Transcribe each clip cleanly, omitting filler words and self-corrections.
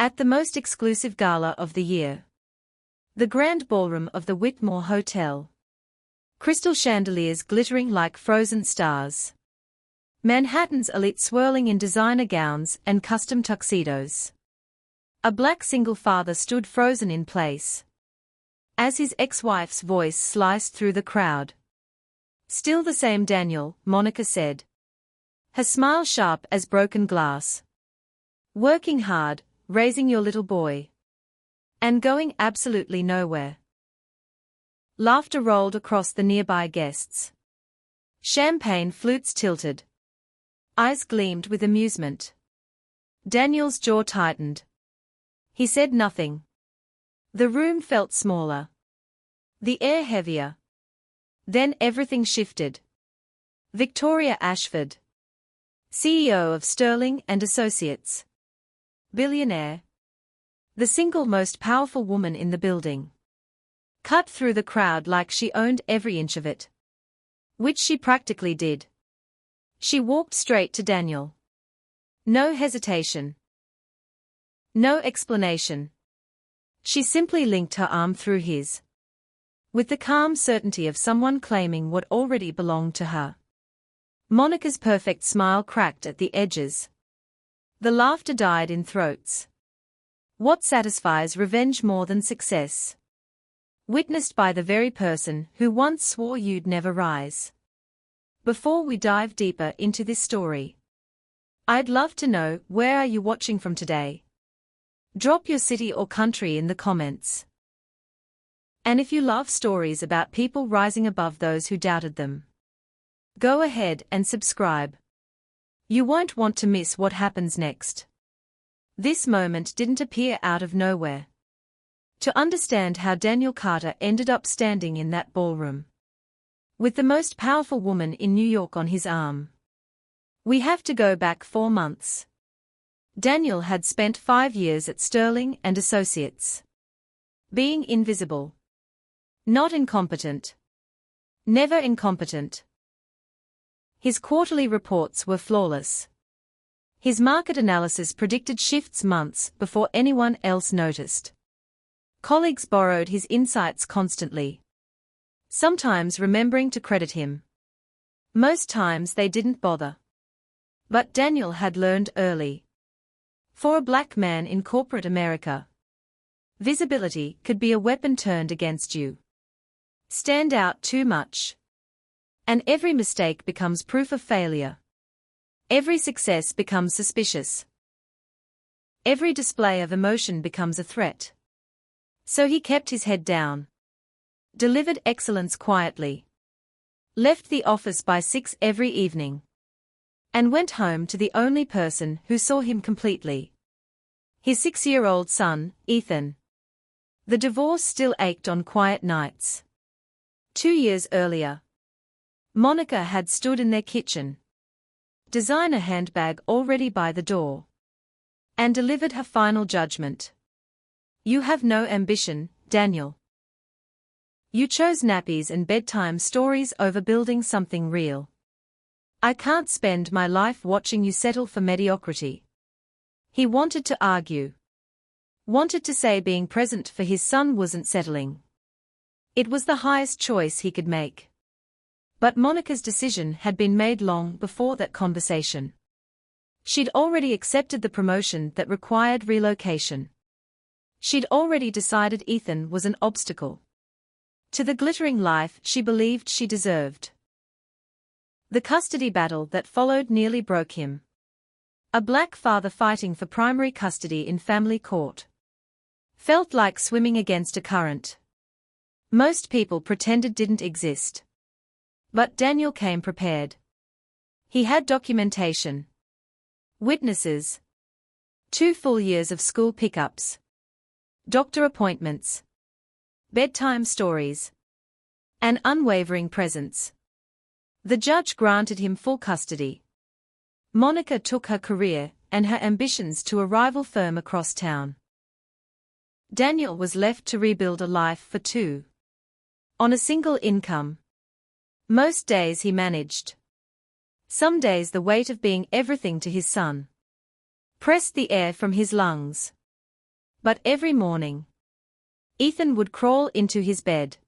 At the most exclusive gala of the year. The grand ballroom of the Whitmore Hotel. Crystal chandeliers glittering like frozen stars. Manhattan's elite swirling in designer gowns and custom tuxedos. A black single father stood frozen in place, as his ex-wife's voice sliced through the crowd. "Still the same Daniel," Monica said. Her smile sharp as broken glass. "Working hard, raising your little boy. And going absolutely nowhere." Laughter rolled across the nearby guests. Champagne flutes tilted. Eyes gleamed with amusement. Daniel's jaw tightened. He said nothing. The room felt smaller. The air heavier. Then everything shifted. Victoria Ashford, CEO of Sterling and Associates. Billionaire. The single most powerful woman in the building. Cut through the crowd like she owned every inch of it. Which she practically did. She walked straight to Daniel. No hesitation. No explanation. She simply linked her arm through his. With the calm certainty of someone claiming what already belonged to her. Monica's perfect smile cracked at the edges. The laughter died in throats. What satisfies revenge more than success? Witnessed by the very person who once swore you'd never rise. Before we dive deeper into this story, I'd love to know, where are you watching from today? Drop your city or country in the comments. And if you love stories about people rising above those who doubted them, go ahead and subscribe. You won't want to miss what happens next. This moment didn't appear out of nowhere. To understand how Daniel Carter ended up standing in that ballroom, with the most powerful woman in New York on his arm, we have to go back 4 months. Daniel had spent 5 years at Sterling and Associates. Being invisible. Not incompetent. Never incompetent. His quarterly reports were flawless. His market analysis predicted shifts months before anyone else noticed. Colleagues borrowed his insights constantly. Sometimes remembering to credit him. Most times they didn't bother. But Daniel had learned early. For a black man in corporate America, visibility could be a weapon turned against you. Stand out too much, and every mistake becomes proof of failure. Every success becomes suspicious. Every display of emotion becomes a threat. So he kept his head down. Delivered excellence quietly. Left the office by 6 every evening. And went home to the only person who saw him completely. His 6-year-old son, Ethan. The divorce still ached on quiet nights. 2 years earlier, Monica had stood in their kitchen. Designer handbag already by the door. And delivered her final judgment. "You have no ambition, Daniel. You chose nappies and bedtime stories over building something real. I can't spend my life watching you settle for mediocrity." He wanted to argue. Wanted to say being present for his son wasn't settling. It was the highest choice he could make. But Monica's decision had been made long before that conversation. She'd already accepted the promotion that required relocation. She'd already decided Ethan was an obstacle to the glittering life she believed she deserved. The custody battle that followed nearly broke him. A black father fighting for primary custody in family court. Felt like swimming against a current. Most people pretended didn't exist. But Daniel came prepared. He had documentation. Witnesses. 2 full years of school pickups. Doctor appointments. Bedtime stories. An unwavering presence. The judge granted him full custody. Monica took her career and her ambitions to a rival firm across town. Daniel was left to rebuild a life for 2. On a single income. Most days he managed. Some days the weight of being everything to his son pressed the air from his lungs. But every morning, Ethan would crawl into his bed,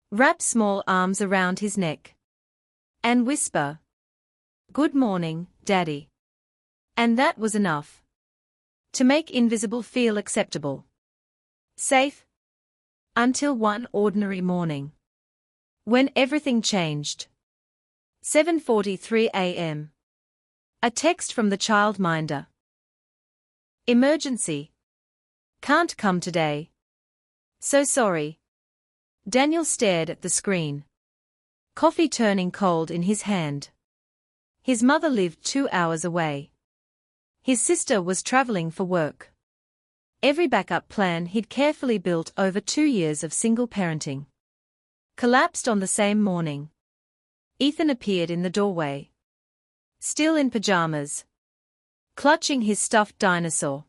wrap small arms around his neck, and whisper, "Good morning, Daddy." And that was enough to make invisible feel acceptable, safe, until one ordinary morning, when everything changed. 7:43 a.m. A text from the childminder. Emergency. Can't come today. So sorry. Daniel stared at the screen, coffee turning cold in his hand. His mother lived 2 hours away. His sister was traveling for work. Every backup plan he'd carefully built over 2 years of single parenting collapsed on the same morning. Ethan appeared in the doorway, still in pajamas, clutching his stuffed dinosaur.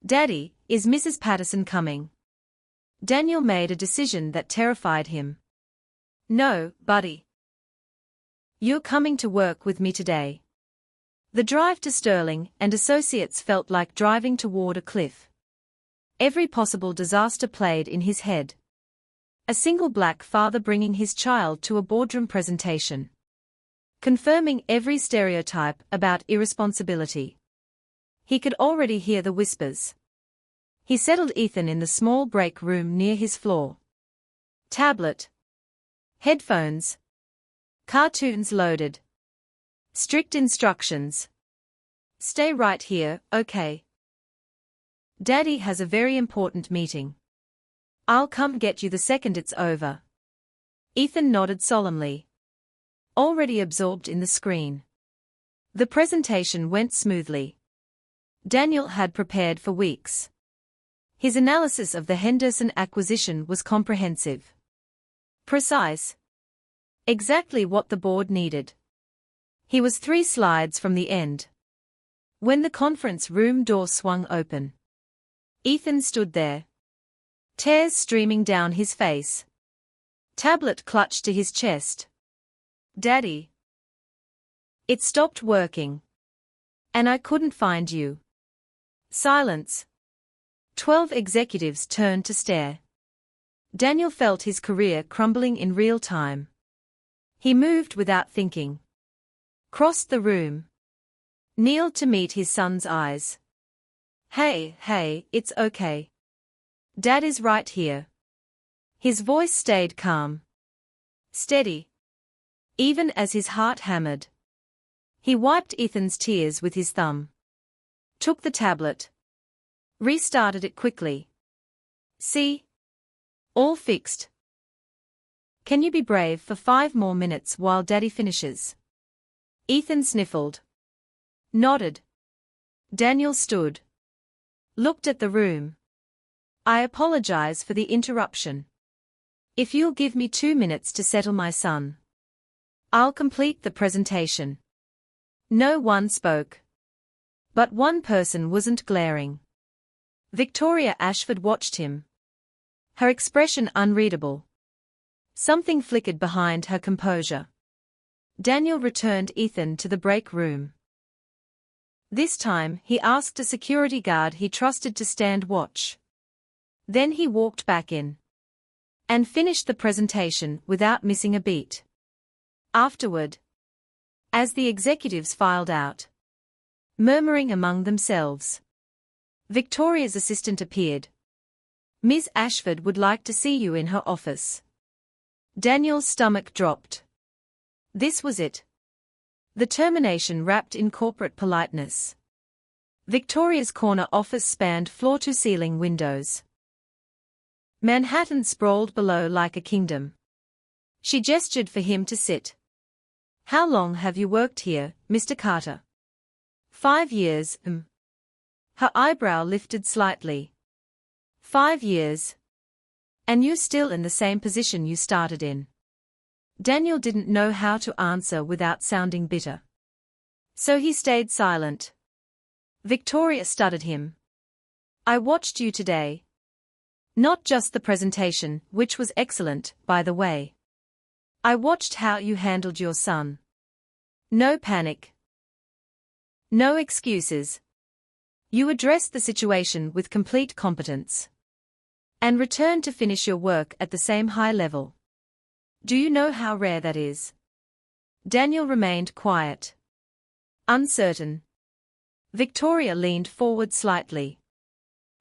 "Daddy, is Mrs. Patterson coming?" Daniel made a decision that terrified him. "No, buddy. You're coming to work with me today." The drive to Sterling and Associates felt like driving toward a cliff. Every possible disaster played in his head. A single black father bringing his child to a boardroom presentation, confirming every stereotype about irresponsibility. He could already hear the whispers. He settled Ethan in the small break room near his floor. Tablet, headphones, cartoons loaded. Strict instructions. "Stay right here, okay? Daddy has a very important meeting. I'll come get you the second it's over." Ethan nodded solemnly, already absorbed in the screen. The presentation went smoothly. Daniel had prepared for weeks. His analysis of the Henderson acquisition was comprehensive, precise, exactly what the board needed. He was 3 slides from the end when the conference room door swung open. Ethan stood there, tears streaming down his face, tablet clutched to his chest. "Daddy, it stopped working, and I couldn't find you." Silence. 12 executives turned to stare. Daniel felt his career crumbling in real time. He moved without thinking, crossed the room, kneeled to meet his son's eyes. Hey, it's okay. Dad is right here." His voice stayed calm, steady, even as his heart hammered. He wiped Ethan's tears with his thumb, took the tablet, restarted it quickly. "See? All fixed. Can you be brave for 5 more minutes while Daddy finishes?" Ethan sniffled, nodded. Daniel stood, looked at the room. "I apologize for the interruption. If you'll give me 2 minutes to settle my son, I'll complete the presentation." No one spoke. But one person wasn't glaring. Victoria Ashford watched him, her expression unreadable. Something flickered behind her composure. Daniel returned Ethan to the break room. This time he asked a security guard he trusted to stand watch. Then he walked back in and finished the presentation without missing a beat. Afterward, as the executives filed out, murmuring among themselves, Victoria's assistant appeared. "Ms. Ashford would like to see you in her office." Daniel's stomach dropped. This was it. The termination wrapped in corporate politeness. Victoria's corner office spanned floor-to-ceiling windows. Manhattan sprawled below like a kingdom. She gestured for him to sit. "How long have you worked here, Mr. Carter?" 5 years, Her eyebrow lifted slightly. 5 years. And you're still in the same position you started in. Daniel didn't know how to answer without sounding bitter. So he stayed silent. Victoria stuttered him. "I watched you today. Not just the presentation, which was excellent, by the way. I watched how you handled your son. No panic. No excuses. You addressed the situation with complete competence and returned to finish your work at the same high level. Do you know how rare that is? Daniel remained quiet, uncertain. Victoria leaned forward slightly.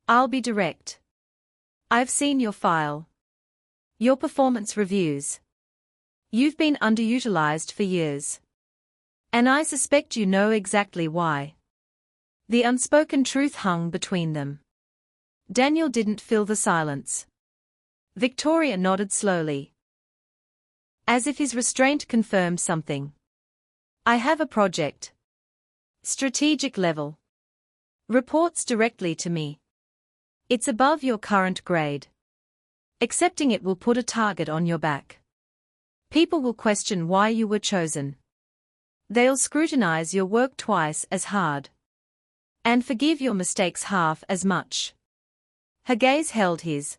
I'll be direct. I've seen your file. Your performance reviews. You've been underutilized for years. And I suspect you know exactly why. The unspoken truth hung between them. Daniel didn't fill the silence. Victoria nodded slowly, as if his restraint confirmed something. I have a project. Strategic level. Reports directly to me. It's above your current grade. Accepting it will put a target on your back. People will question why you were chosen. They'll scrutinize your work twice as hard. And forgive your mistakes half as much. Her gaze held his.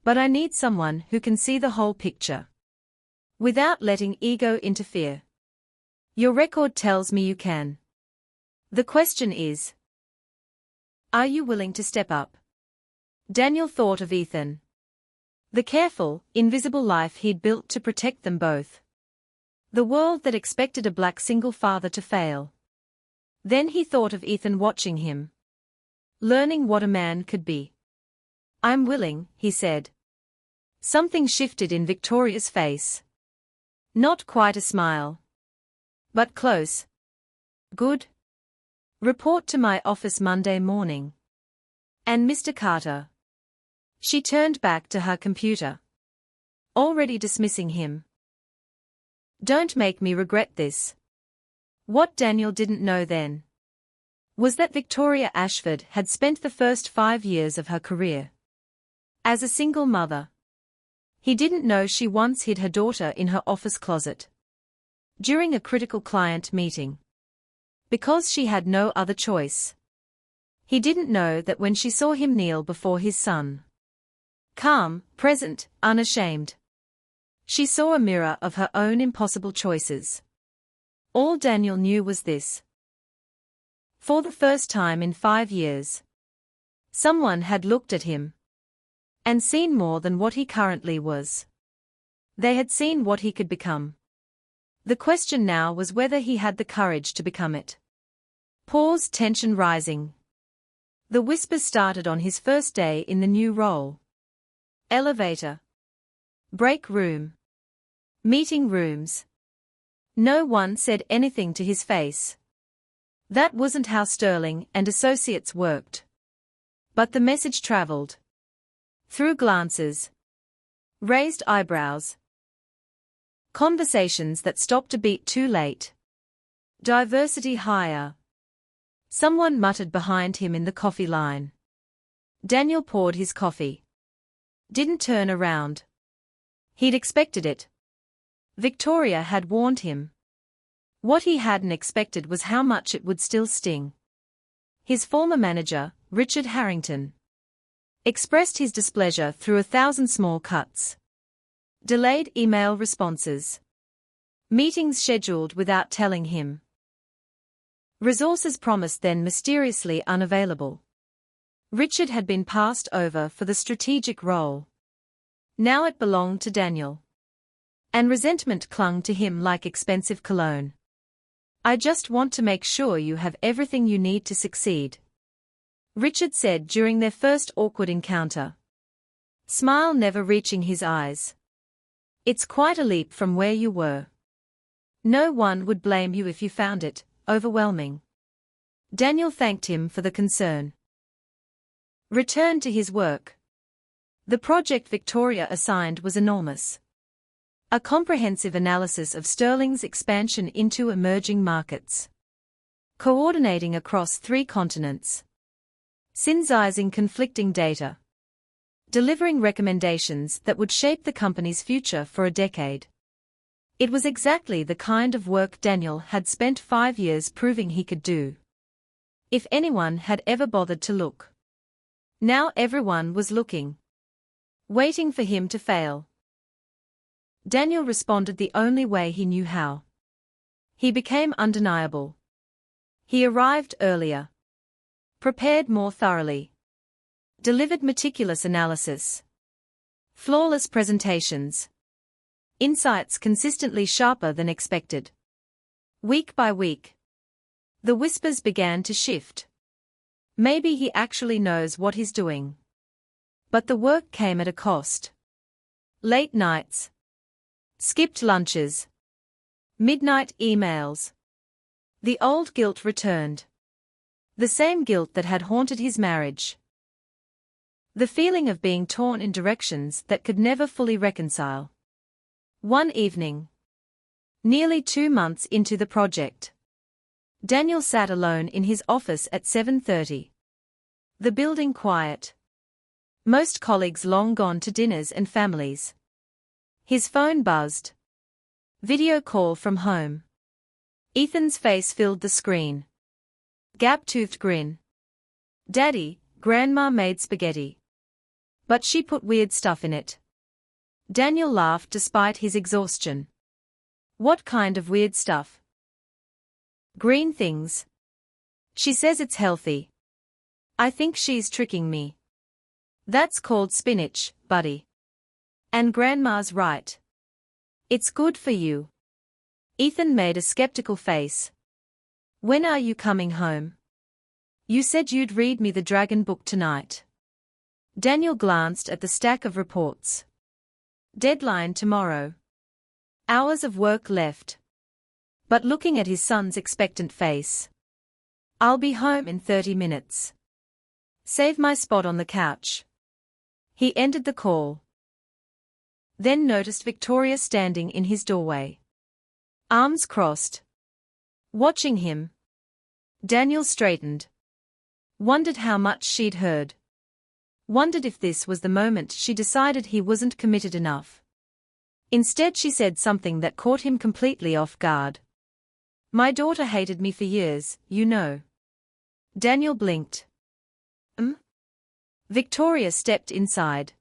But I need someone who can see the whole picture, without letting ego interfere. Your record tells me you can. The question is, are you willing to step up? Daniel thought of Ethan. The careful, invisible life he'd built to protect them both. The world that expected a black single father to fail. Then he thought of Ethan watching him, learning what a man could be. I'm willing, he said. Something shifted in Victoria's face. Not quite a smile, but close. Good. Report to my office Monday morning. And Mr. Carter. She turned back to her computer, already dismissing him. Don't make me regret this. What Daniel didn't know then was that Victoria Ashford had spent the first 5 years of her career as a single mother. He didn't know she once hid her daughter in her office closet during a critical client meeting, because she had no other choice. He didn't know that when she saw him kneel before his son, calm, present, unashamed, she saw a mirror of her own impossible choices. All Daniel knew was this. For the first time in 5 years, someone had looked at him and seen more than what he currently was. They had seen what he could become. The question now was whether he had the courage to become it. Pause, tension rising. The whispers started on his first day in the new role. Elevator. Break room. Meeting rooms. No one said anything to his face. That wasn't how Sterling and Associates worked. But the message traveled. Through glances. Raised eyebrows. Conversations that stopped a beat too late. Diversity higher. Someone muttered behind him in the coffee line. Daniel poured his coffee. Didn't turn around. He'd expected it. Victoria had warned him. What he hadn't expected was how much it would still sting. His former manager, Richard Harrington, expressed his displeasure through 1,000 small cuts. Delayed email responses. Meetings scheduled without telling him. Resources promised then mysteriously unavailable. Richard had been passed over for the strategic role. Now it belonged to Daniel. And resentment clung to him like expensive cologne. I just want to make sure you have everything you need to succeed, Richard said during their first awkward encounter. Smile never reaching his eyes. It's quite a leap from where you were. No one would blame you if you found it overwhelming. Daniel thanked him for the concern. Returned to his work. The project Victoria assigned was enormous. A comprehensive analysis of Sterling's expansion into emerging markets. Coordinating across 3 continents. Synthesizing conflicting data. Delivering recommendations that would shape the company's future for a decade. It was exactly the kind of work Daniel had spent 5 years proving he could do. If anyone had ever bothered to look. Now everyone was looking. Waiting for him to fail. Daniel responded the only way he knew how. He became undeniable. He arrived earlier. Prepared more thoroughly. Delivered meticulous analysis. Flawless presentations. Insights consistently sharper than expected. Week by week, the whispers began to shift. Maybe he actually knows what he's doing. But the work came at a cost. Late nights. Skipped lunches. Midnight emails. The old guilt returned. The same guilt that had haunted his marriage. The feeling of being torn in directions that could never fully reconcile. One evening, nearly 2 months into the project, Daniel sat alone in his office at 7:30. The building quiet. Most colleagues long gone to dinners and families. His phone buzzed. Video call from home. Ethan's face filled the screen. Gap-toothed grin. Daddy, Grandma made spaghetti. But she put weird stuff in it. Daniel laughed despite his exhaustion. What kind of weird stuff? Green things. She says it's healthy. I think she's tricking me. That's called spinach, buddy. And Grandma's right. It's good for you. Ethan made a skeptical face. When are you coming home? You said you'd read me the dragon book tonight. Daniel glanced at the stack of reports. Deadline tomorrow. Hours of work left. But looking at his son's expectant face. I'll be home in 30 minutes. Save my spot on the couch. He ended the call. Then noticed Victoria standing in his doorway. Arms crossed. Watching him. Daniel straightened. Wondered how much she'd heard. Wondered if this was the moment she decided he wasn't committed enough. Instead she said something that caught him completely off guard. My daughter hated me for years, you know. Daniel blinked. Victoria stepped inside.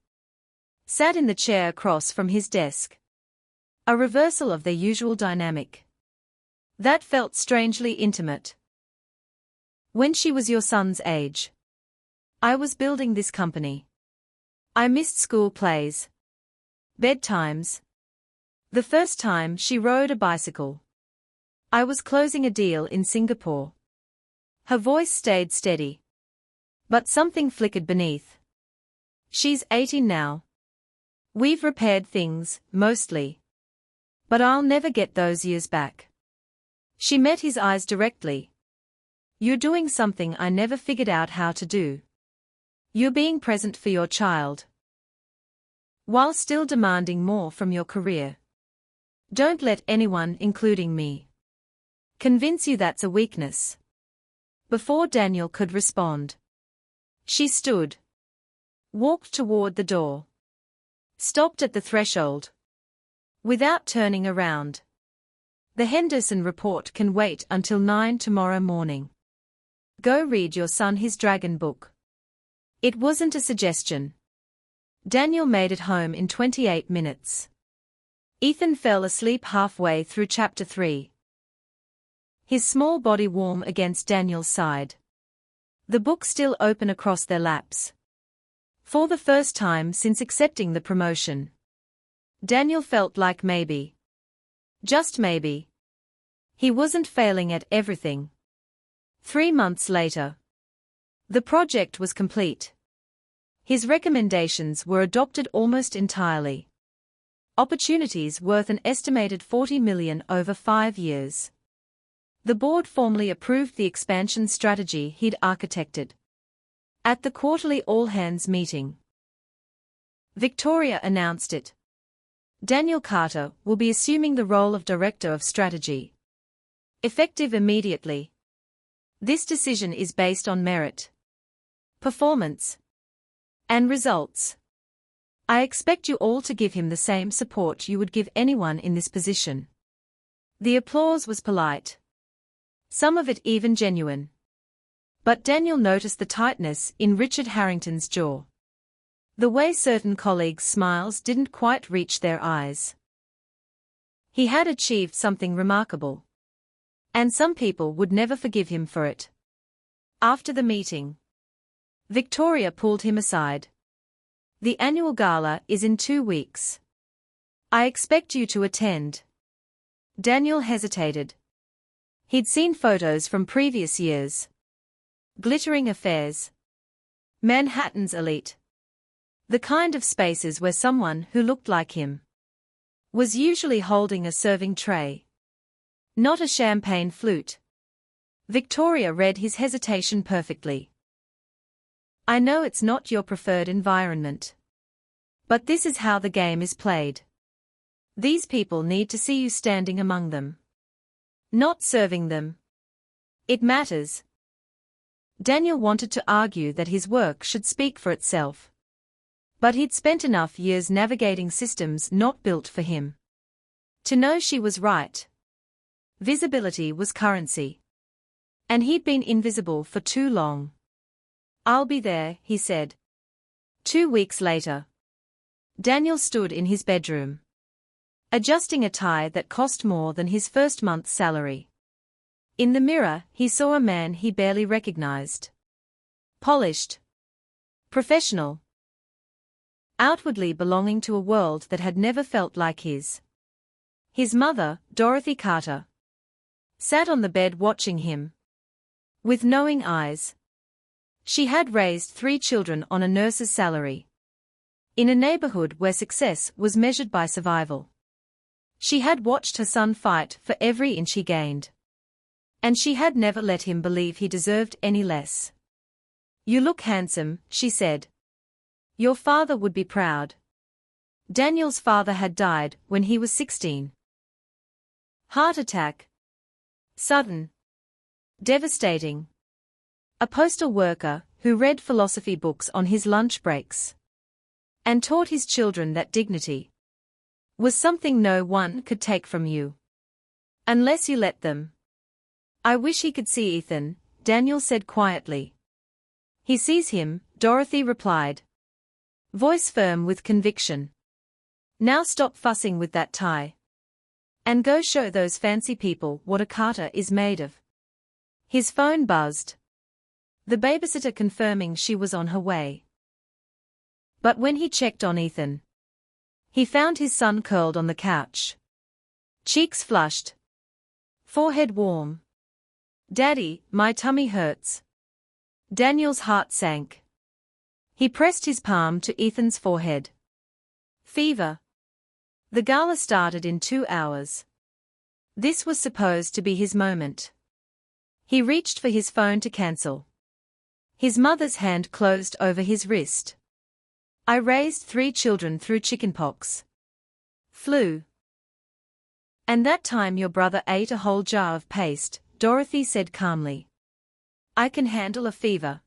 Sat in the chair across from his desk. A reversal of their usual dynamic. That felt strangely intimate. When she was your son's age. I was building this company. I missed school plays. Bedtimes. The first time she rode a bicycle. I was closing a deal in Singapore. Her voice stayed steady. But something flickered beneath. She's 18 now. We've repaired things, mostly. But I'll never get those years back. She met his eyes directly. You're doing something I never figured out how to do. You're being present for your child. While still demanding more from your career. Don't let anyone, including me, convince you that's a weakness. Before Daniel could respond, she stood. Walked toward the door. Stopped at the threshold. Without turning around. The Henderson report can wait until 9 tomorrow morning. Go read your son his dragon book. It wasn't a suggestion. Daniel made it home in 28 minutes. Ethan fell asleep halfway through chapter 3. His small body warm against Daniel's side. The book still open across their laps. For the first time since accepting the promotion, Daniel felt like maybe. Just maybe. He wasn't failing at everything. 3 months later. The project was complete. His recommendations were adopted almost entirely. Opportunities worth an estimated $40 million over 5 years. The board formally approved the expansion strategy he'd architected. At the quarterly all-hands meeting, Victoria announced it. Daniel Carter will be assuming the role of Director of Strategy. Effective immediately. This decision is based on merit, performance, and results. I expect you all to give him the same support you would give anyone in this position. The applause was polite. Some of it even genuine. But Daniel noticed the tightness in Richard Harrington's jaw. The way certain colleagues' smiles didn't quite reach their eyes. He had achieved something remarkable. And some people would never forgive him for it. After the meeting, Victoria pulled him aside. The annual gala is in 2 weeks. I expect you to attend. Daniel hesitated. He'd seen photos from previous years. Glittering affairs. Manhattan's elite. The kind of spaces where someone who looked like him was usually holding a serving tray, not a champagne flute. Victoria read his hesitation perfectly. I know it's not your preferred environment. But this is how the game is played. These people need to see you standing among them, not serving them. It matters. Daniel wanted to argue that his work should speak for itself. But he'd spent enough years navigating systems not built for him to know she was right. Visibility was currency. And he'd been invisible for too long. I'll be there, he said. 2 weeks later, Daniel stood in his bedroom, adjusting a tie that cost more than his first month's salary. In the mirror, he saw a man he barely recognized. Polished. Professional. Outwardly belonging to a world that had never felt like his. His mother, Dorothy Carter, sat on the bed watching him with knowing eyes. She had raised 3 children on a nurse's salary, in a neighborhood where success was measured by survival. She had watched her son fight for every inch he gained. And she had never let him believe he deserved any less. You look handsome, she said. Your father would be proud. Daniel's father had died when he was 16. Heart attack. Sudden. Devastating. A postal worker who read philosophy books on his lunch breaks and taught his children that dignity was something no one could take from you unless you let them. I wish he could see Ethan, Daniel said quietly. He sees him, Dorothy replied, voice firm with conviction. Now stop fussing with that tie. And go show those fancy people what a Carter is made of. His phone buzzed. The babysitter confirming she was on her way. But when he checked on Ethan, he found his son curled on the couch. Cheeks flushed. Forehead warm. Daddy, my tummy hurts. Daniel's heart sank. He pressed his palm to Ethan's forehead. Fever. The gala started in 2 hours. This was supposed to be his moment. He reached for his phone to cancel. His mother's hand closed over his wrist. I raised 3 children through chickenpox. Flu. And that time your brother ate a whole jar of paste, Dorothy said calmly. I can handle a fever.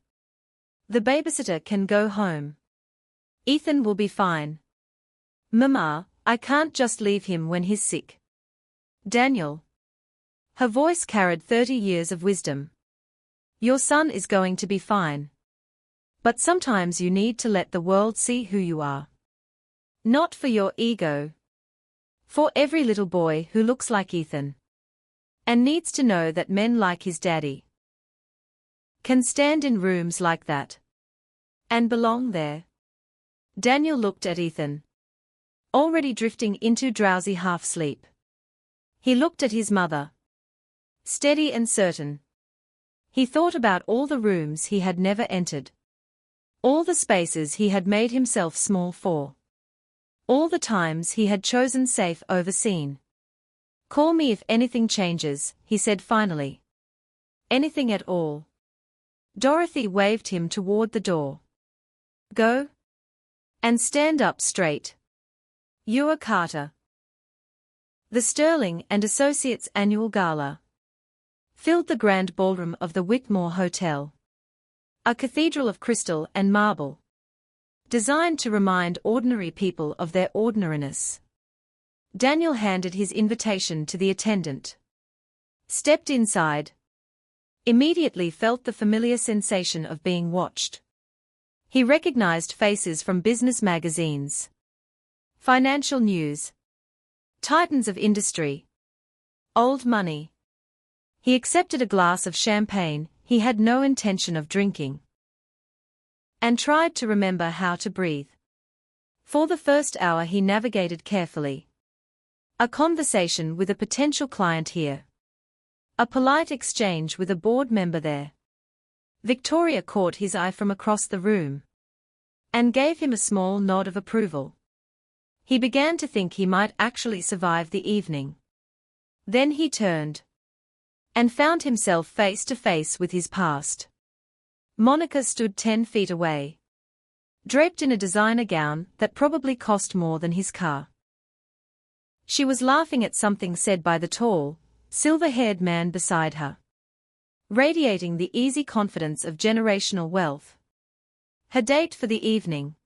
The babysitter can go home. Ethan will be fine. Mama, I can't just leave him when he's sick. Daniel. Her voice carried 30 years of wisdom. Your son is going to be fine. But sometimes you need to let the world see who you are. Not for your ego. For every little boy who looks like Ethan. And needs to know that men like his daddy can stand in rooms like that. And belong there. Daniel looked at Ethan, already drifting into drowsy half-sleep. He looked at his mother, steady and certain. He thought about all the rooms he had never entered. All the spaces he had made himself small for. All the times he had chosen safe over seen. Call me if anything changes, he said finally. Anything at all. Dorothy waved him toward the door. Go. And stand up straight. You're Carter. The Sterling and Associates Annual Gala filled the grand ballroom of the Whitmore Hotel. A cathedral of crystal and marble, designed to remind ordinary people of their ordinariness. Daniel handed his invitation to the attendant. Stepped inside. Immediately felt the familiar sensation of being watched. He recognized faces from business magazines, financial news, titans of industry, old money. He accepted a glass of champagne, He had no intention of drinking. And tried to remember how to breathe. For the first hour he navigated carefully. A conversation with a potential client here. A polite exchange with a board member there. Victoria caught his eye from across the room. And gave him a small nod of approval. He began to think he might actually survive the evening. Then he turned. And found himself face to face with his past. Monica stood 10 feet away. Draped in a designer gown that probably cost more than his car. She was laughing at something said by the tall, silver-haired man beside her. Radiating the easy confidence of generational wealth. Her date for the evening.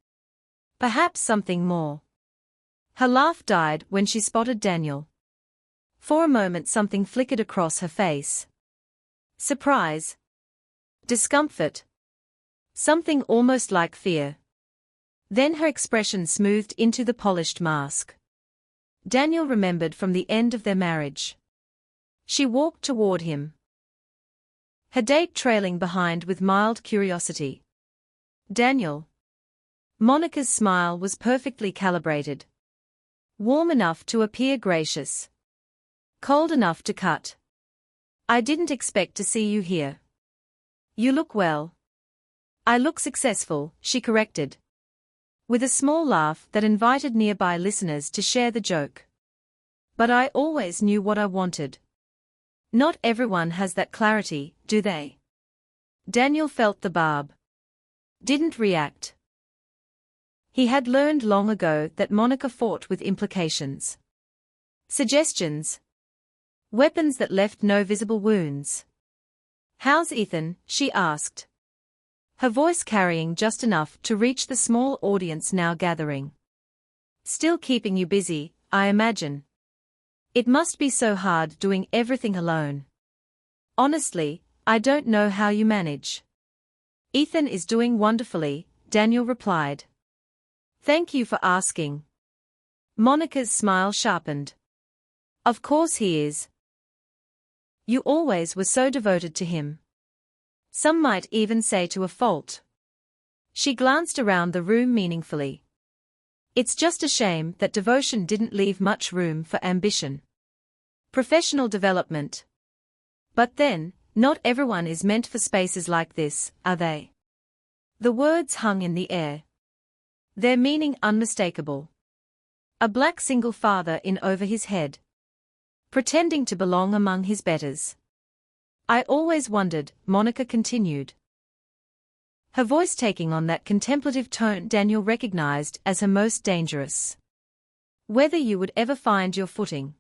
Perhaps something more. Her laugh died when she spotted Daniel. For a moment something flickered across her face. Surprise. Discomfort. Something almost like fear. Then her expression smoothed into the polished mask. Daniel remembered from the end of their marriage. She walked toward him. Her date trailing behind with mild curiosity. Daniel. Monica's smile was perfectly calibrated. Warm enough to appear gracious. Cold enough to cut. I didn't expect to see you here. You look well. I look successful, she corrected. With a small laugh that invited nearby listeners to share the joke. But I always knew what I wanted. Not everyone has that clarity, do they? Daniel felt the barb. Didn't react. He had learned long ago that Monica fought with implications. Suggestions. Weapons that left no visible wounds. How's Ethan? She asked. Her voice carrying just enough to reach the small audience now gathering. Still keeping you busy, I imagine. It must be so hard doing everything alone. Honestly, I don't know how you manage. Ethan is doing wonderfully, Daniel replied. Thank you for asking. Monica's smile sharpened. Of course he is. You always were so devoted to him. Some might even say to a fault. She glanced around the room meaningfully. It's just a shame that devotion didn't leave much room for ambition. Professional development. But then, not everyone is meant for spaces like this, are they? The words hung in the air. Their meaning unmistakable. A black single father in over his head. Pretending to belong among his betters. I always wondered, Monica continued. Her voice taking on that contemplative tone Daniel recognized as her most dangerous. Whether you would ever find your footing.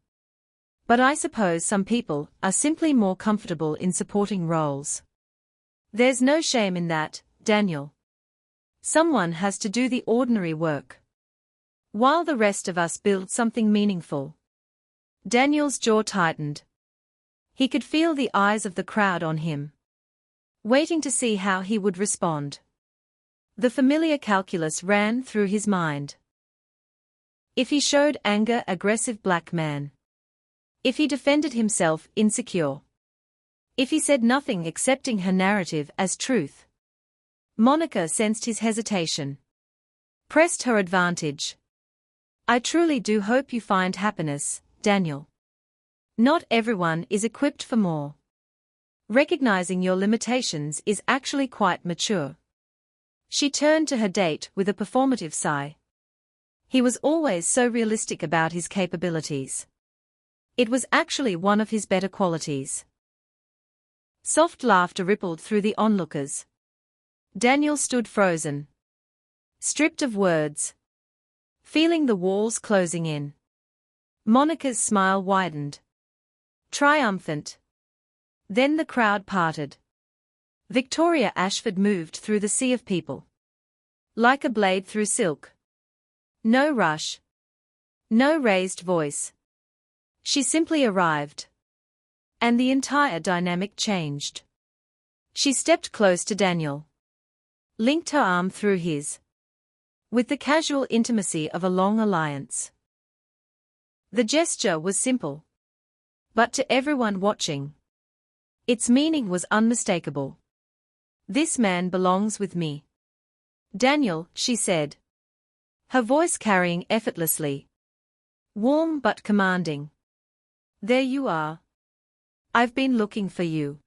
But I suppose some people are simply more comfortable in supporting roles. There's no shame in that, Daniel. Someone has to do the ordinary work. While the rest of us build something meaningful. Daniel's jaw tightened. He could feel the eyes of the crowd on him. Waiting to see how he would respond. The familiar calculus ran through his mind. If he showed anger, aggressive black man. If he defended himself, insecure. If he said nothing accepting her narrative as truth. Monica sensed his hesitation. Pressed her advantage. I truly do hope you find happiness, Daniel. Not everyone is equipped for more. Recognizing your limitations is actually quite mature. She turned to her date with a performative sigh. He was always so realistic about his capabilities. It was actually one of his better qualities. Soft laughter rippled through the onlookers. Daniel stood frozen. Stripped of words. Feeling the walls closing in. Monica's smile widened. Triumphant. Then the crowd parted. Victoria Ashford moved through the sea of people. Like a blade through silk. No rush. No raised voice. She simply arrived. And the entire dynamic changed. She stepped close to Daniel. Linked her arm through his. With the casual intimacy of a long alliance. The gesture was simple. But to everyone watching. Its meaning was unmistakable. "This man belongs with me." "Daniel," she said, her voice carrying effortlessly. Warm but commanding. "There you are. I've been looking for you.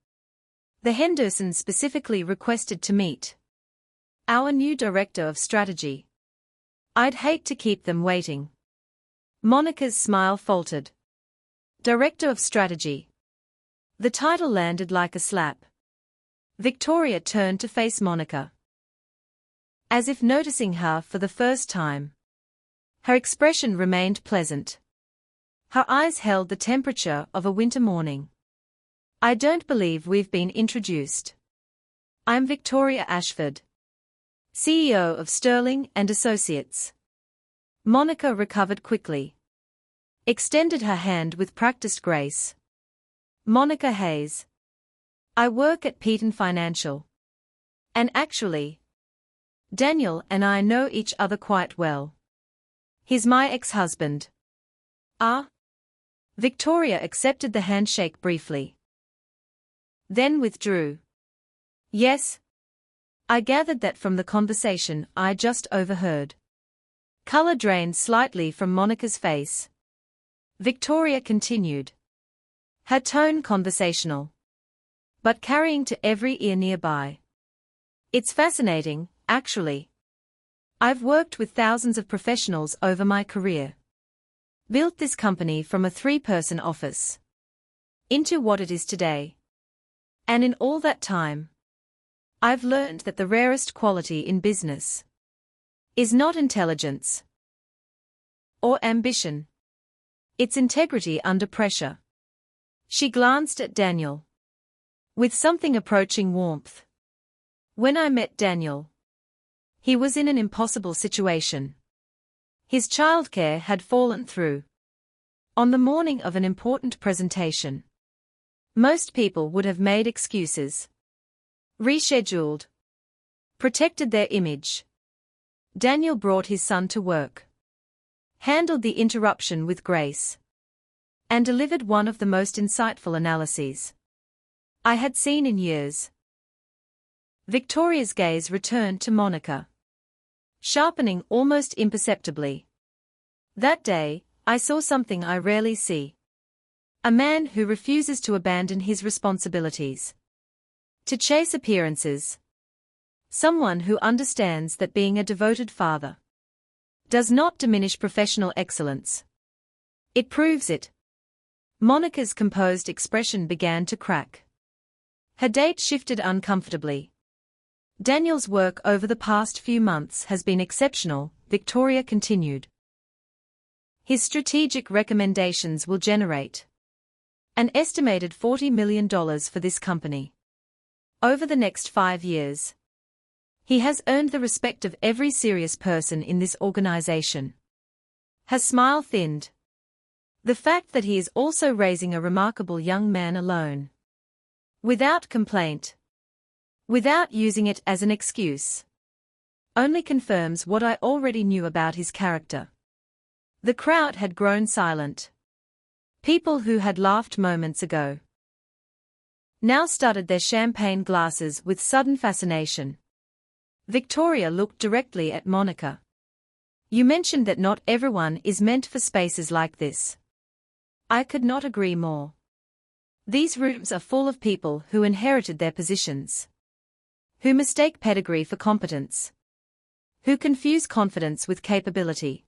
The Hendersons specifically requested to meet our new director of strategy. I'd hate to keep them waiting." Monica's smile faltered. Director of strategy. The title landed like a slap. Victoria turned to face Monica, as if noticing her for the first time. Her expression remained pleasant. Her eyes held the temperature of a winter morning. "I don't believe we've been introduced. I'm Victoria Ashford, CEO of Sterling and Associates." Monica recovered quickly, extended her hand with practiced grace. "Monica Hayes. I work at Peton Financial. And actually, Daniel and I know each other quite well. He's my ex-husband." "Ah?" Victoria accepted the handshake briefly, then withdrew. "Yes. I gathered that from the conversation I just overheard." Color drained slightly from Monica's face. Victoria continued, her tone conversational, but carrying to every ear nearby. "It's fascinating, actually. I've worked with thousands of professionals over my career. Built this company from a 3-person office into what it is today. And in all that time, I've learned that the rarest quality in business is not intelligence or ambition. It's integrity under pressure." She glanced at Daniel with something approaching warmth. "When I met Daniel, he was in an impossible situation. His childcare had fallen through on the morning of an important presentation. Most people would have made excuses, rescheduled, protected their image. Daniel brought his son to work, handled the interruption with grace, and delivered one of the most insightful analyses I had seen in years." Victoria's gaze returned to Monica, sharpening almost imperceptibly. "That day, I saw something I rarely see. A man who refuses to abandon his responsibilities to chase appearances. Someone who understands that being a devoted father does not diminish professional excellence. It proves it." Monica's composed expression began to crack. Her date shifted uncomfortably. "Daniel's work over the past few months has been exceptional," Victoria continued. "His strategic recommendations will generate an estimated $40 million for this company over the next 5 years. He has earned the respect of every serious person in this organization." Her smile thinned. "The fact that he is also raising a remarkable young man alone, without complaint, without using it as an excuse, only confirms what I already knew about his character." The crowd had grown silent. People who had laughed moments ago now studied their champagne glasses with sudden fascination. Victoria looked directly at Monica. "You mentioned that not everyone is meant for spaces like this. I could not agree more. These rooms are full of people who inherited their positions, who mistake pedigree for competence, who confuse confidence with capability."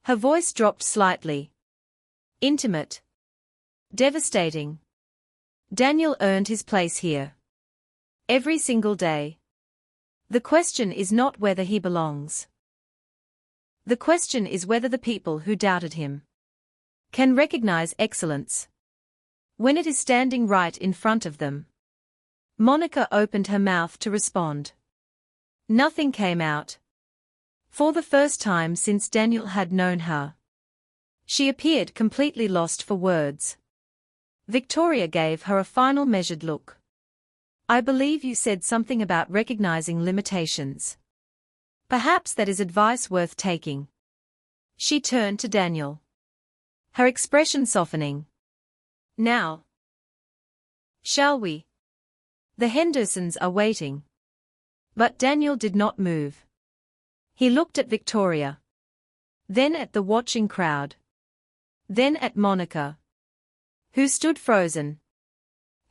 Her voice dropped slightly. "Intimate. Devastating. Daniel earned his place here. Every single day. The question is not whether he belongs. The question is whether the people who doubted him can recognize excellence when it is standing right in front of them." Monica opened her mouth to respond. Nothing came out. For the first time since Daniel had known her, she appeared completely lost for words. Victoria gave her a final measured look. "I believe you said something about recognizing limitations. Perhaps that is advice worth taking." She turned to Daniel, her expression softening. "Now," Shall we? The Hendersons are waiting. But Daniel did not move. He looked at Victoria. Then at the watching crowd. Then at Monica, who stood frozen,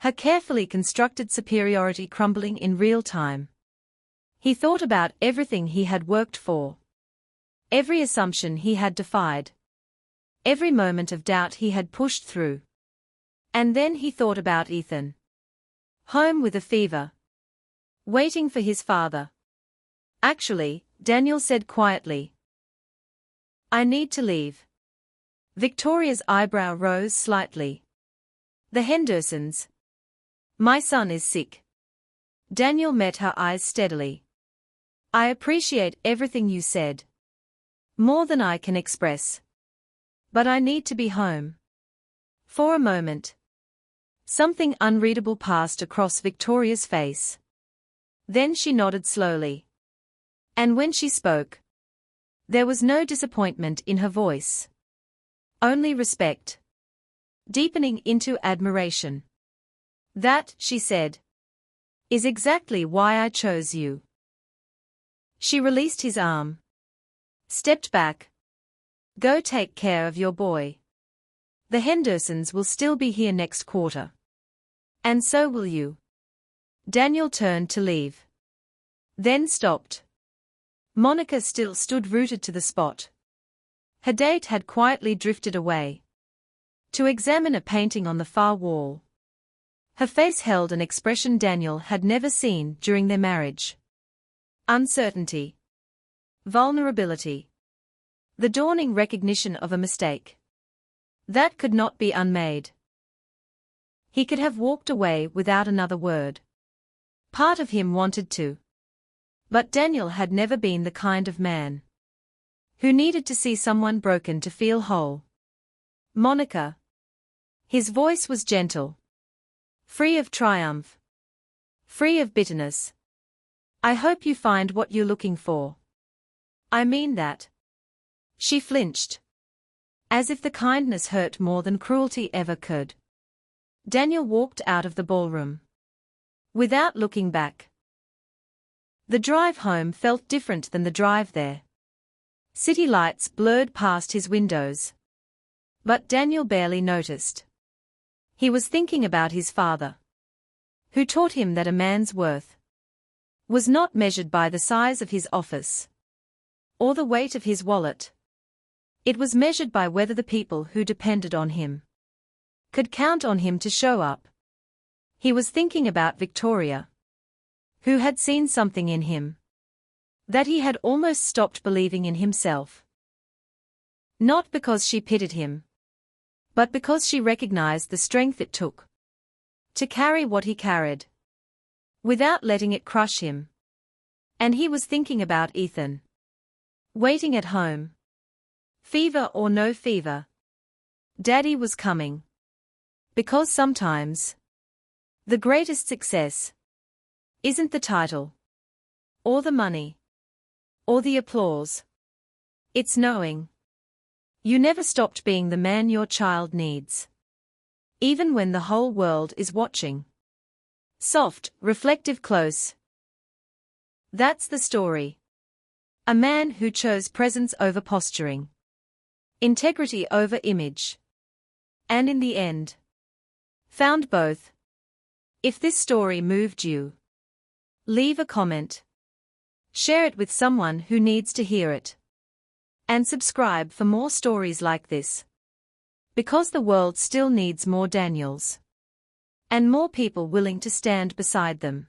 her carefully constructed superiority crumbling in real time. He thought about everything he had worked for. Every assumption he had defied. Every moment of doubt he had pushed through. And then he thought about Ethan. Home with a fever. Waiting for his father. Actually, Daniel said quietly, I need to leave. Victoria's eyebrow rose slightly. The Hendersons. My son is sick. Daniel met her eyes steadily. I appreciate everything you said. More than I can express. But I need to be home. For a moment. Something unreadable passed across Victoria's face. Then she nodded slowly. And when she spoke, there was no disappointment in her voice. Only respect. Deepening into admiration. That, she said, is exactly why I chose you. She released his arm. Stepped back. Go take care of your boy. The Hendersons will still be here next quarter. And so will you. Daniel turned to leave. Then stopped. Monica still stood rooted to the spot. Her date had quietly drifted away to examine a painting on the far wall. Her face held an expression Daniel had never seen during their marriage. Uncertainty. Vulnerability. The dawning recognition of a mistake. That could not be unmade. He could have walked away without another word. Part of him wanted to. But Daniel had never been the kind of man who needed to see someone broken to feel whole. Monica. His voice was gentle. Free of triumph. Free of bitterness. I hope you find what you're looking for. I mean that. She flinched. As if the kindness hurt more than cruelty ever could. Daniel walked out of the ballroom. Without looking back. The drive home felt different than the drive there. City lights blurred past his windows. But Daniel barely noticed. He was thinking about his father, who taught him that a man's worth was not measured by the size of his office or the weight of his wallet. It was measured by whether the people who depended on him could count on him to show up. He was thinking about Victoria, who had seen something in him that he had almost stopped believing in himself. Not because she pitied him, but because she recognized the strength it took to carry what he carried, without letting it crush him. And he was thinking about Ethan. Waiting at home. Fever or no fever. Daddy was coming. Because sometimes the greatest success isn't the title, or the money, or the applause. It's knowing you never stopped being the man your child needs. Even when the whole world is watching. Soft, reflective, close. That's the story. A man who chose presence over posturing. Integrity over image. And in the end, found both. If this story moved you, leave a comment. Share it with someone who needs to hear it. And subscribe for more stories like this. Because the world still needs more Daniels. And more people willing to stand beside them.